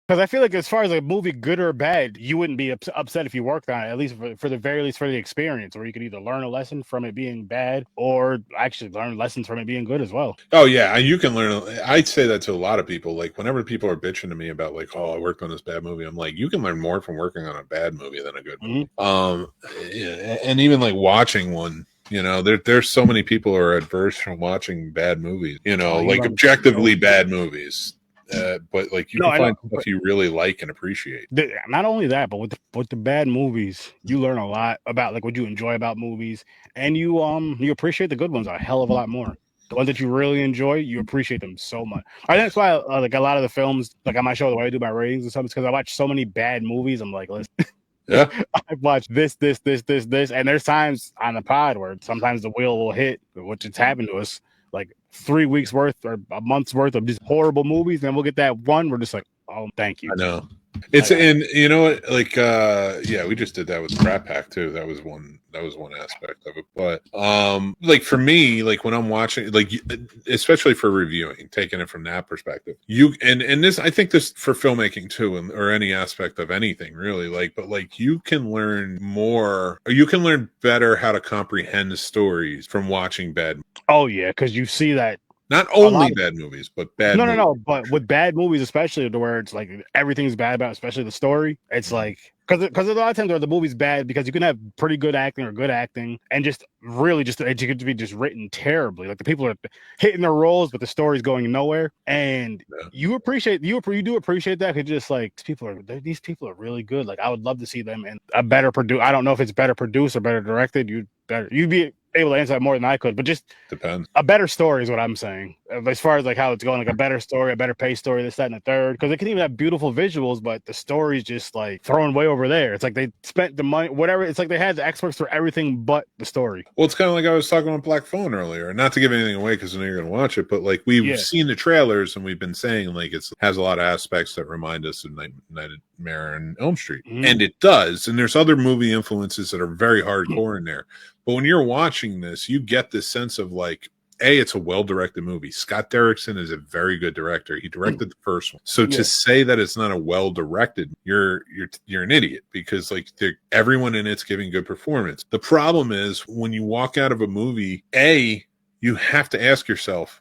Because I feel like as far as a movie, good or bad, you wouldn't be upset if you worked on it, at least for the very least for the experience, where you could either learn a lesson from it being bad or actually learn lessons from it being good as well. Oh yeah, you can learn. I'd say that to a lot of people. Like whenever people are bitching to me about like, oh, I worked on this bad movie, I'm like, you can learn more from working on a bad movie than a good movie. Yeah, and even like watching one. There's so many people who are adverse from watching bad movies. You Like learn objectively bad movies. But like you no, can I know. find stuff you really like and appreciate. Not only that, but with the bad movies, you learn a lot about like what you enjoy about movies, and you appreciate the good ones a hell of a lot more. The ones that you really enjoy, you appreciate them so much. I think that's why like a lot of the films, like on my show, the way I do my ratings and stuff, is because I watch so many bad movies. I'm like, listen, Yeah, I've watched this, and there's times on the pod where sometimes the wheel will hit, which has happened to us, like 3 weeks worth or a month's worth of just horrible movies, and then we'll get that one. We're just like, oh, thank you. I know. It's and you know what, like yeah, we just did that with Rat Pack too. That was one aspect of it. But like for me, like when I'm watching, like especially for reviewing, taking it from that perspective, you and this, I think this for filmmaking too, or any aspect of anything really, like, but like you can learn more, or you can learn better how to comprehend the stories from watching bad. Oh yeah, because you see that. Not only bad movies, but bad movies. No. But with bad movies, especially to where it's like everything's bad about, especially the story. It's like because a lot of times where the movie's bad because you can have pretty good acting or good acting and just really just it could be just written terribly. Like the people are hitting their roles, but the story's going nowhere. And you do appreciate that because just like these people are really good. Like I would love to see them in a better I don't know if it's better produced or better directed. You'd be able to answer that more than I could, but just depends. A better story is what I'm saying. As far as like how it's going, like a better story, a better paced story, this, that, and the third. Because it can even have beautiful visuals, but the story's just like thrown way over there. It's like they spent the money, whatever. It's like they had the experts for everything but the story. Well, it's kind of like I was talking about Black Phone earlier. Not to give anything away because I know you're going to watch it, but like we've seen the trailers and we've been saying like it has a lot of aspects that remind us of Nightmare on Elm Street, and it does. And there's other movie influences that are very hardcore in there. But when you're watching this, you get this sense of like, it's a well-directed movie. Scott Derrickson is a very good director. He directed the first one. So to say that it's not a well-directed, you're an idiot because like everyone in it's giving good performance. The problem is when you walk out of a movie, you have to ask yourself,